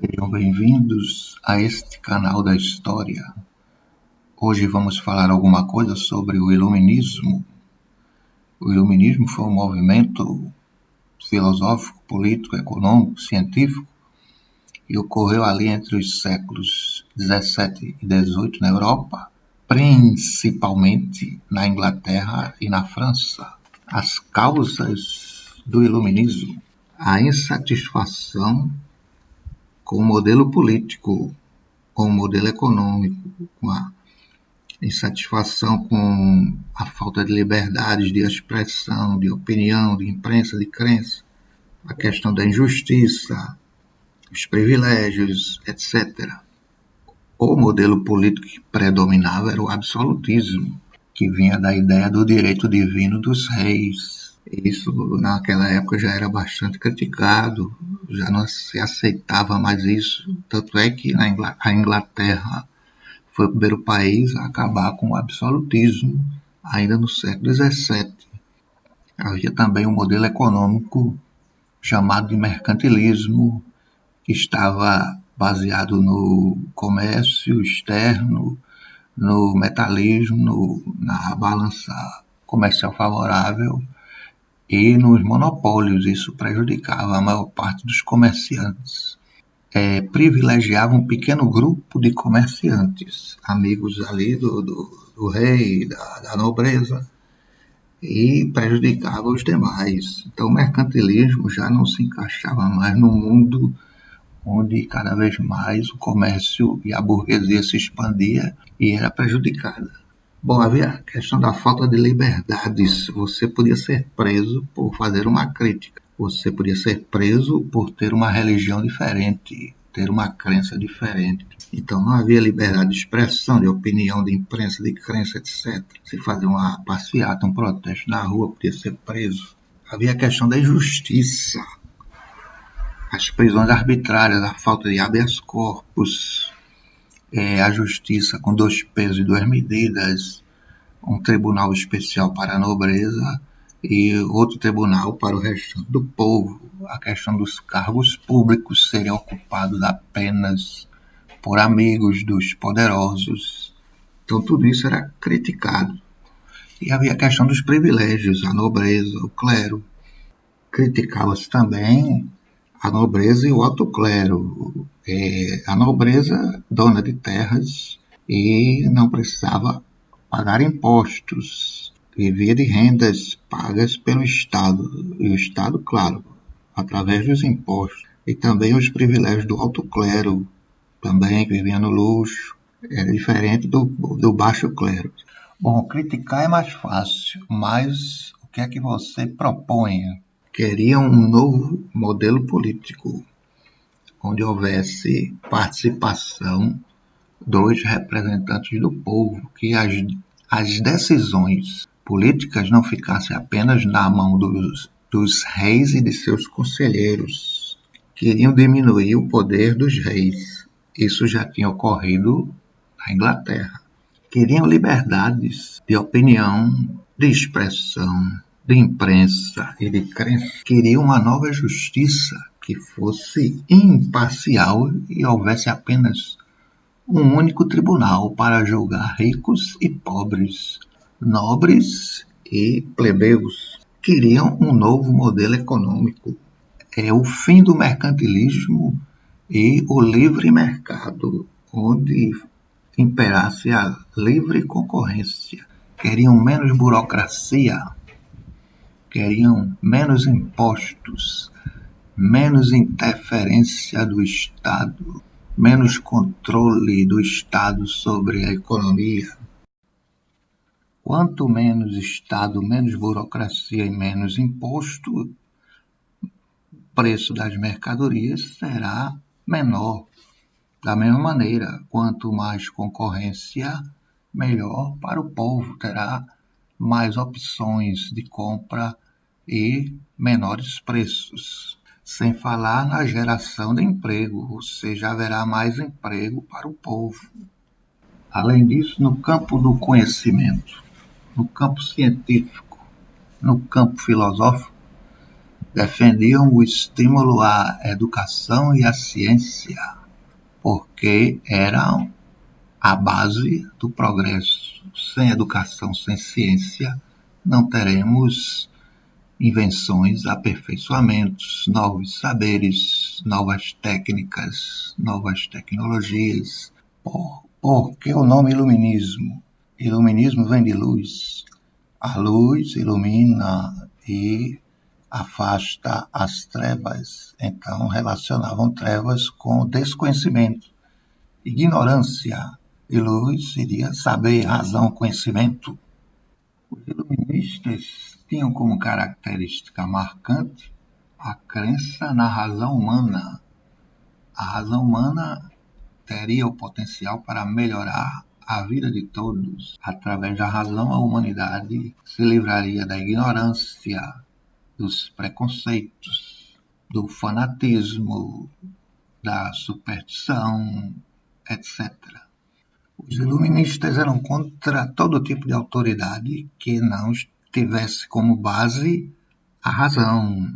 Sejam bem-vindos a este canal da história. Hoje vamos falar alguma coisa sobre o Iluminismo. O Iluminismo foi um movimento filosófico, político, econômico, científico e ocorreu ali entre os séculos 17 e 18 na Europa, principalmente na Inglaterra e na França. As causas do Iluminismo: a insatisfação com o modelo político, com o modelo econômico, com a insatisfação com a falta de liberdades de expressão, de opinião, de imprensa, de crença, a questão da injustiça, os privilégios, etc. O modelo político que predominava era o absolutismo, que vinha da ideia do direito divino dos reis. Isso, naquela época, já era bastante criticado, já não se aceitava mais isso. Tanto é que a Inglaterra foi o primeiro país a acabar com o absolutismo, ainda no século XVII. Havia também um modelo econômico chamado de mercantilismo, que estava baseado no comércio externo, no metalismo, na balança comercial favorável e nos monopólios. Isso prejudicava a maior parte dos comerciantes. Privilegiava um pequeno grupo de comerciantes, amigos ali do rei, da nobreza, e prejudicava os demais. Então o mercantilismo já não se encaixava mais no mundo onde cada vez mais o comércio e a burguesia se expandia e era prejudicada. Bom, havia a questão da falta de liberdades. Você podia ser preso por fazer uma crítica. Você podia ser preso por ter uma religião diferente, ter uma crença diferente. Então não havia liberdade de expressão, de opinião, de imprensa, de crença, etc. Se fazer uma passeata, um protesto na rua, podia ser preso. Havia a questão da injustiça, as prisões arbitrárias, a falta de habeas corpus, a justiça com 2 pesos e 2 medidas, um tribunal especial para a nobreza e outro tribunal para o restante do povo. A questão dos cargos públicos serem ocupados apenas por amigos dos poderosos. Então tudo isso era criticado. E havia a questão dos privilégios, a nobreza, o clero. Criticava-se também a nobreza e o alto clero. A nobreza, dona de terras, e não precisava pagar impostos, vivia de rendas pagas pelo Estado, e o Estado, claro, através dos impostos, e também os privilégios do alto clero, também que vivia no luxo, era diferente do baixo clero. Bom, criticar é mais fácil, mas o que é que você propõe? Queriam um novo modelo político, onde houvesse participação dos representantes do povo, que as decisões políticas não ficassem apenas na mão dos reis e de seus conselheiros. Queriam diminuir o poder dos reis. Isso já tinha ocorrido na Inglaterra. Queriam liberdades de opinião, de expressão, de imprensa e de crença. Queriam uma nova justiça que fosse imparcial e houvesse apenas um único tribunal para julgar ricos e pobres, nobres e plebeus. Queriam um novo modelo econômico, o fim do mercantilismo e o livre mercado, onde imperasse a livre concorrência. Queriam menos burocracia, queriam menos impostos, menos interferência do Estado, menos controle do Estado sobre a economia. Quanto menos Estado, menos burocracia e menos imposto, o preço das mercadorias será menor. Da mesma maneira, quanto mais concorrência, melhor para o povo, terá mais opções de compra e menores preços. Sem falar na geração de emprego, ou seja, haverá mais emprego para o povo. Além disso, no campo do conhecimento, no campo científico, no campo filosófico, defendiam o estímulo à educação e à ciência, porque eram a base do progresso. Sem educação, sem ciência, não teremos invenções, aperfeiçoamentos, novos saberes, novas técnicas, novas tecnologias. Por que o nome iluminismo? Iluminismo vem de luz. A luz ilumina e afasta as trevas. Então, relacionavam trevas com desconhecimento. Ignorância e luz seria saber, razão, conhecimento. Os iluministas tinham como característica marcante a crença na razão humana. A razão humana teria o potencial para melhorar a vida de todos. Através da razão, a humanidade se livraria da ignorância, dos preconceitos, do fanatismo, da superstição, etc. Os iluministas eram contra todo tipo de autoridade que não tivesse como base a razão.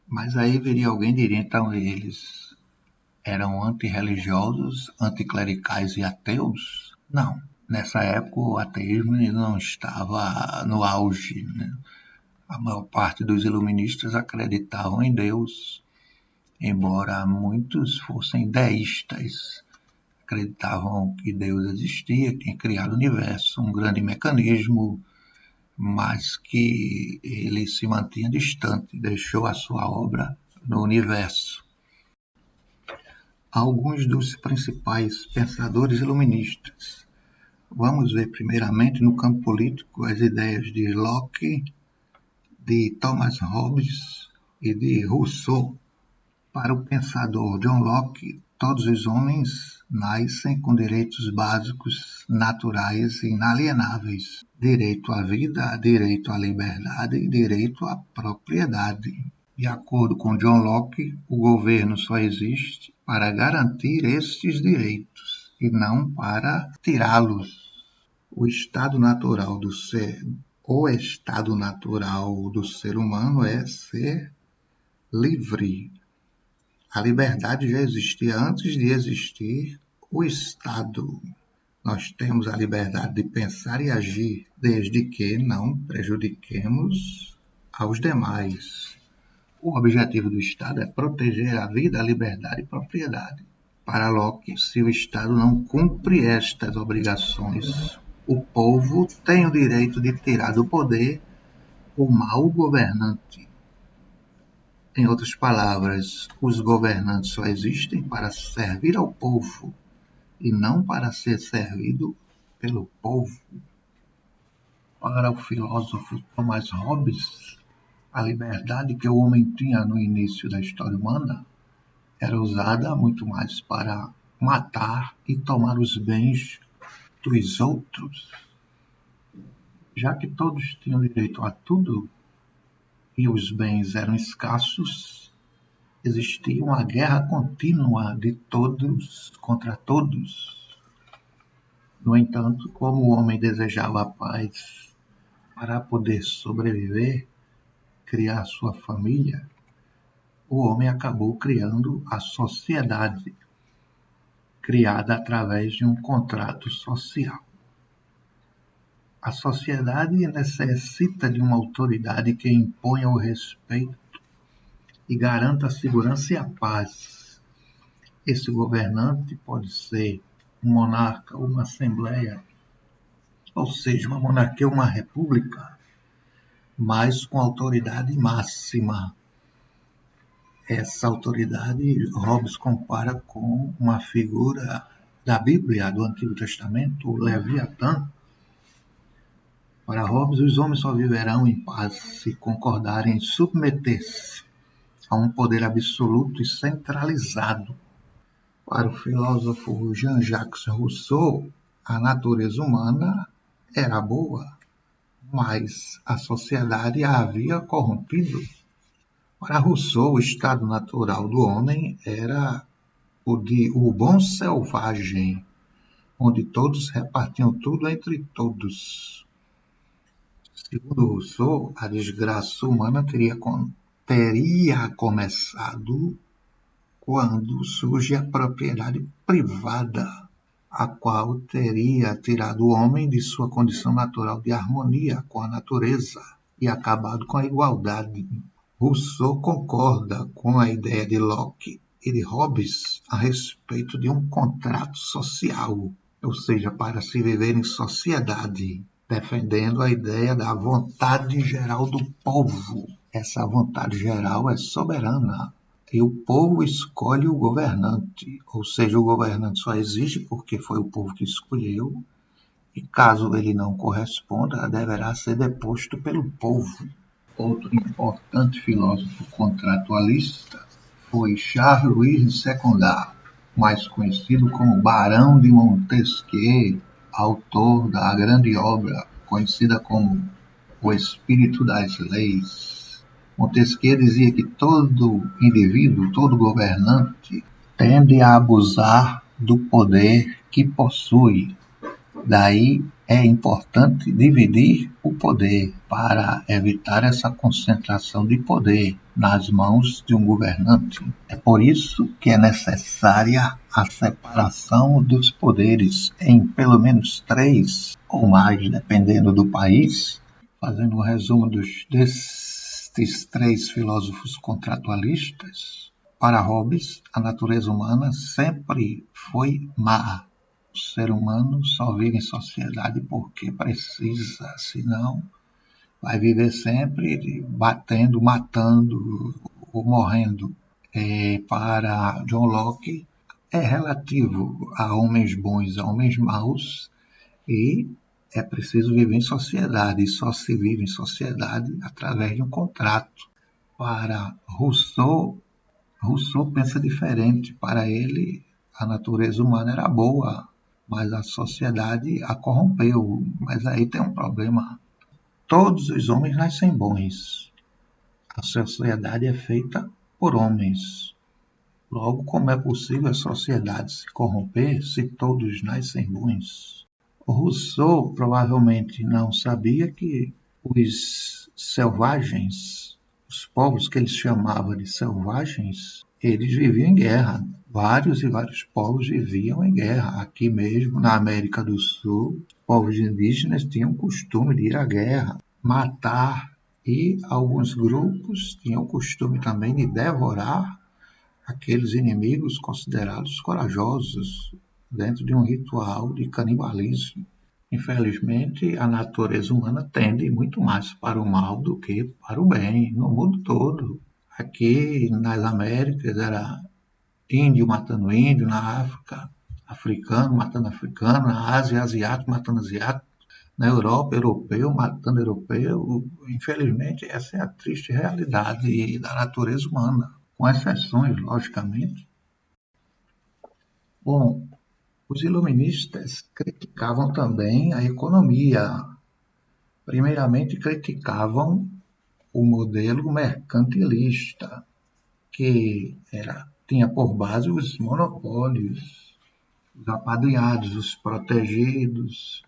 Mas aí viria alguém e diria, então eles eram antirreligiosos, anticlericais e ateus? Não. Nessa época o ateísmo não estava no auge, né? A maior parte dos iluministas acreditavam em Deus, embora muitos fossem deístas. Acreditavam que Deus existia, tinha criado o universo, um grande mecanismo, mas que ele se mantinha distante, deixou a sua obra no universo. Alguns dos principais pensadores iluministas. Vamos ver primeiramente no campo político as ideias de Locke, de Thomas Hobbes e de Rousseau. Para o pensador John Locke, todos os homens nascem com direitos básicos, naturais e inalienáveis. Direito à vida, direito à liberdade e direito à propriedade. De acordo com John Locke, o governo só existe para garantir estes direitos e não para tirá-los. O estado natural do ser humano é ser livre. A liberdade já existia antes de existir o Estado. Nós temos a liberdade de pensar e agir, desde que não prejudiquemos aos demais. O objetivo do Estado é proteger a vida, a liberdade e a propriedade. Para Locke, se o Estado não cumpre estas obrigações, o povo tem o direito de tirar do poder o mau governante. Em outras palavras, os governantes só existem para servir ao povo e não para ser servido pelo povo. Para o filósofo Thomas Hobbes, a liberdade que o homem tinha no início da história humana era usada muito mais para matar e tomar os bens dos outros. Já que todos tinham direito a tudo e os bens eram escassos, existia uma guerra contínua de todos contra todos. No entanto, como o homem desejava a paz para poder sobreviver, criar sua família, o homem acabou criando a sociedade, criada através de um contrato social. A sociedade necessita de uma autoridade que imponha o respeito e garanta a segurança e a paz. Esse governante pode ser um monarca ou uma assembleia, ou seja, uma monarquia ou uma república, mas com autoridade máxima. Essa autoridade Hobbes compara com uma figura da Bíblia, do Antigo Testamento, o Leviatã. Para Hobbes, os homens só viverão em paz se concordarem em submeter-se a um poder absoluto e centralizado. Para o filósofo Jean-Jacques Rousseau, a natureza humana era boa, mas a sociedade a havia corrompido. Para Rousseau, o estado natural do homem era o de o bom selvagem, onde todos repartiam tudo entre todos. Segundo Rousseau, a desgraça humana teria teria começado quando surge a propriedade privada, a qual teria tirado o homem de sua condição natural de harmonia com a natureza e acabado com a igualdade. Rousseau concorda com a ideia de Locke e de Hobbes a respeito de um contrato social, ou seja, para se viver em sociedade, defendendo a ideia da vontade geral do povo. Essa vontade geral é soberana e o povo escolhe o governante, ou seja, o governante só existe porque foi o povo que escolheu e caso ele não corresponda, deverá ser deposto pelo povo. Outro importante filósofo contratualista foi Charles Secondar, mais conhecido como Barão de Montesquieu, autor da grande obra conhecida como O Espírito das Leis. Montesquieu dizia que todo indivíduo, todo governante, tende a abusar do poder que possui. Daí é importante dividir o poder para evitar essa concentração de poder nas mãos de um governante. É por isso que é necessária a separação dos poderes em pelo menos 3 ou mais, dependendo do país. Fazendo um resumo destes 3 filósofos contratualistas, para Hobbes, a natureza humana sempre foi má. O ser humano só vive em sociedade porque precisa, senão vai viver sempre batendo, matando ou morrendo. Para John Locke, é relativo a homens bons, a homens maus, e é preciso viver em sociedade, e só se vive em sociedade através de um contrato. Para Rousseau pensa diferente. Para ele, a natureza humana era boa, mas a sociedade a corrompeu. Mas aí tem um problema. Todos os homens nascem bons. A sociedade é feita por homens. Logo, como é possível a sociedade se corromper se todos nascem bons? Rousseau provavelmente não sabia que os selvagens, os povos que ele chamava de selvagens, eles viviam em guerra. Vários e vários povos viviam em guerra. Aqui mesmo, na América do Sul, povos indígenas tinham o costume de ir à guerra, matar, e alguns grupos tinham o costume também de devorar aqueles inimigos considerados corajosos dentro de um ritual de canibalismo. Infelizmente, a natureza humana tende muito mais para o mal do que para o bem, no mundo todo. Aqui nas Américas era índio matando índio, na África, africano matando africano, na Ásia, asiático matando asiático, na Europa, europeu matando europeu. Infelizmente, essa é a triste realidade da natureza humana, com exceções, logicamente. Bom, os iluministas criticavam também a economia. Primeiramente, criticavam o modelo mercantilista, que tinha por base os monopólios, os apadrinhados, os protegidos,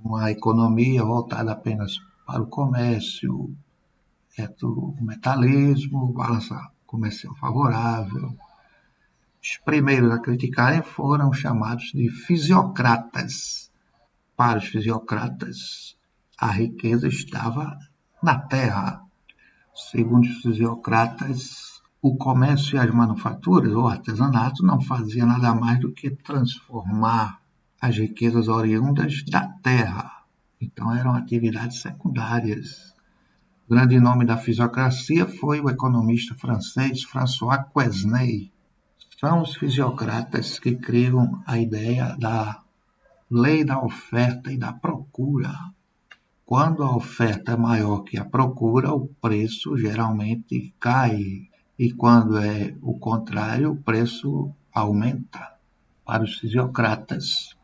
uma economia voltada apenas para o comércio, o metalismo, balança comercial favorável. Os primeiros a criticarem foram chamados de fisiocratas. Para os fisiocratas, a riqueza estava na terra. Segundo os fisiocratas, o comércio e as manufaturas, ou artesanato, não fazia nada mais do que transformar as riquezas oriundas da terra. Então eram atividades secundárias. O grande nome da fisiocracia foi o economista francês François Quesnay. São os fisiocratas que criam a ideia da lei da oferta e da procura. Quando a oferta é maior que a procura, o preço geralmente cai. E quando é o contrário, o preço aumenta. Para os fisiocratas,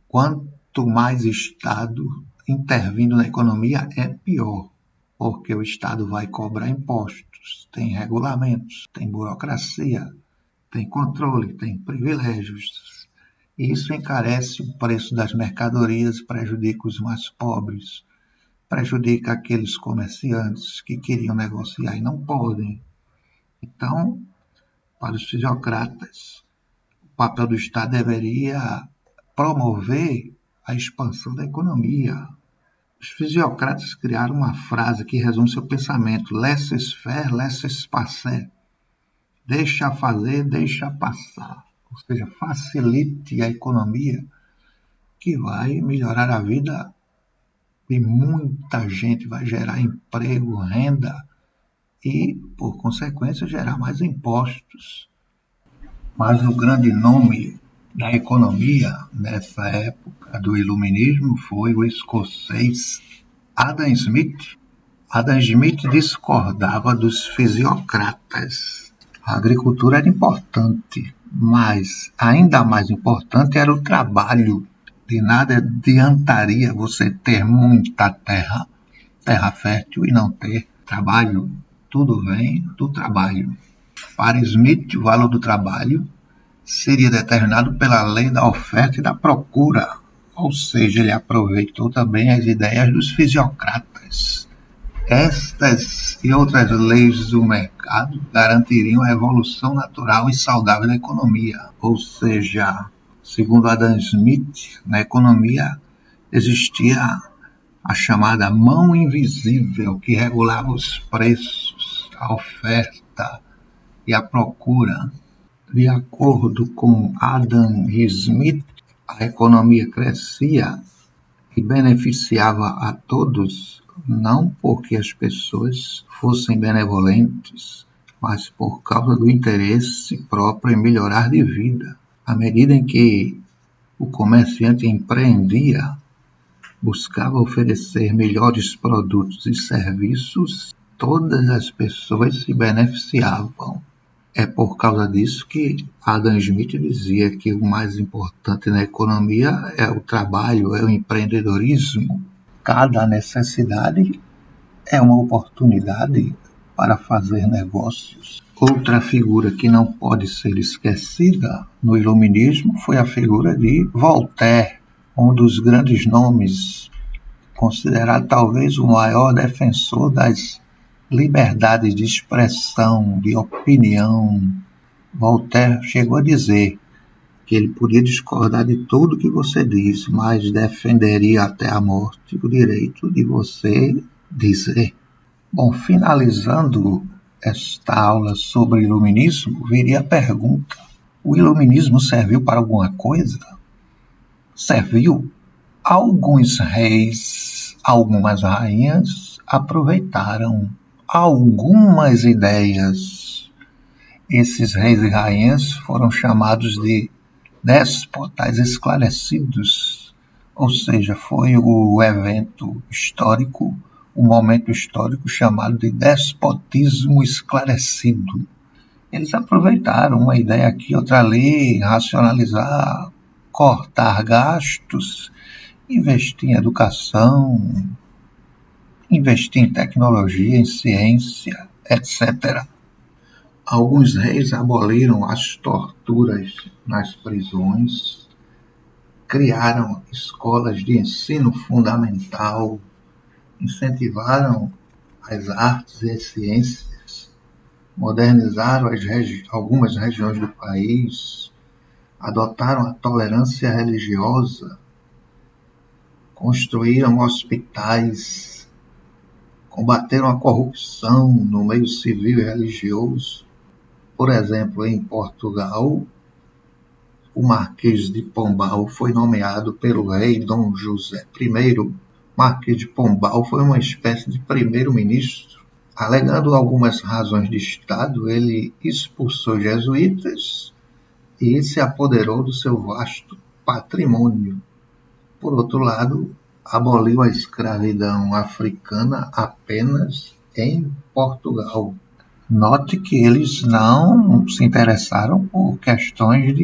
quanto mais Estado intervindo na economia, é pior, porque o Estado vai cobrar impostos, tem regulamentos, tem burocracia, tem controle, tem privilégios. Isso encarece o preço das mercadorias, prejudica os mais pobres. prejudica aqueles comerciantes que queriam negociar e não podem. Então, para os fisiocratas, o papel do Estado deveria promover a expansão da economia. Os fisiocratas criaram uma frase que resume seu pensamento: laissez-faire, laissez-passer. Deixa fazer, deixa passar. Ou seja, facilite a economia, que vai melhorar a vida de muita gente, vai gerar emprego, renda e, por consequência, gerar mais impostos. Mas o grande nome da economia nessa época do Iluminismo foi o escocês Adam Smith. Adam Smith discordava dos fisiocratas. A agricultura era importante, mas ainda mais importante era o trabalho. De nada adiantaria você ter muita terra fértil e não ter trabalho. Tudo vem do trabalho. Para Smith, o valor do trabalho seria determinado pela lei da oferta e da procura, ou seja, ele aproveitou também as ideias dos fisiocratas. Estas e outras leis do mercado garantiriam a evolução natural e saudável da economia, ou seja, segundo Adam Smith, na economia existia a chamada mão invisível que regulava os preços, a oferta e a procura. De acordo com Adam Smith, a economia crescia e beneficiava a todos, não porque as pessoas fossem benevolentes, mas por causa do interesse próprio em melhorar de vida. À medida em que o comerciante empreendia, buscava oferecer melhores produtos e serviços, todas as pessoas se beneficiavam. É por causa disso que Adam Smith dizia que o mais importante na economia é o trabalho, é o empreendedorismo. Cada necessidade é uma oportunidade para fazer negócios. Outra figura que não pode ser esquecida no Iluminismo foi a figura de Voltaire, um dos grandes nomes, considerado talvez o maior defensor das liberdades de expressão, de opinião. Voltaire chegou a dizer que ele podia discordar de tudo que você diz, mas defenderia até a morte o direito de você dizer. Bom, finalizando esta aula sobre iluminismo, viria a pergunta: o iluminismo serviu para alguma coisa? Serviu. Alguns reis, algumas rainhas aproveitaram algumas ideias. Esses reis e rainhas foram chamados de déspotas esclarecidos, ou seja, foi o evento histórico, o momento histórico chamado de despotismo esclarecido. Eles aproveitaram uma ideia aqui, outra ali, racionalizar, cortar gastos, investir em educação, investir em tecnologia, em ciência, etc. Alguns reis aboliram as torturas nas prisões, criaram escolas de ensino fundamental, incentivaram as artes e as ciências, modernizaram algumas regiões do país, adotaram a tolerância religiosa, construíram hospitais, combateram a corrupção no meio civil e religioso. Por exemplo, em Portugal, o Marquês de Pombal foi nomeado pelo rei Dom José I. O Marquês de Pombal foi uma espécie de primeiro-ministro. Alegando algumas razões de Estado, ele expulsou jesuítas e se apoderou do seu vasto patrimônio. Por outro lado, aboliu a escravidão africana apenas em Portugal. Note que eles não se interessaram por questões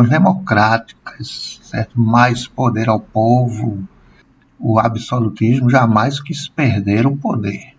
democráticas, certo? Mais poder ao povo. O absolutismo jamais quis perder o poder.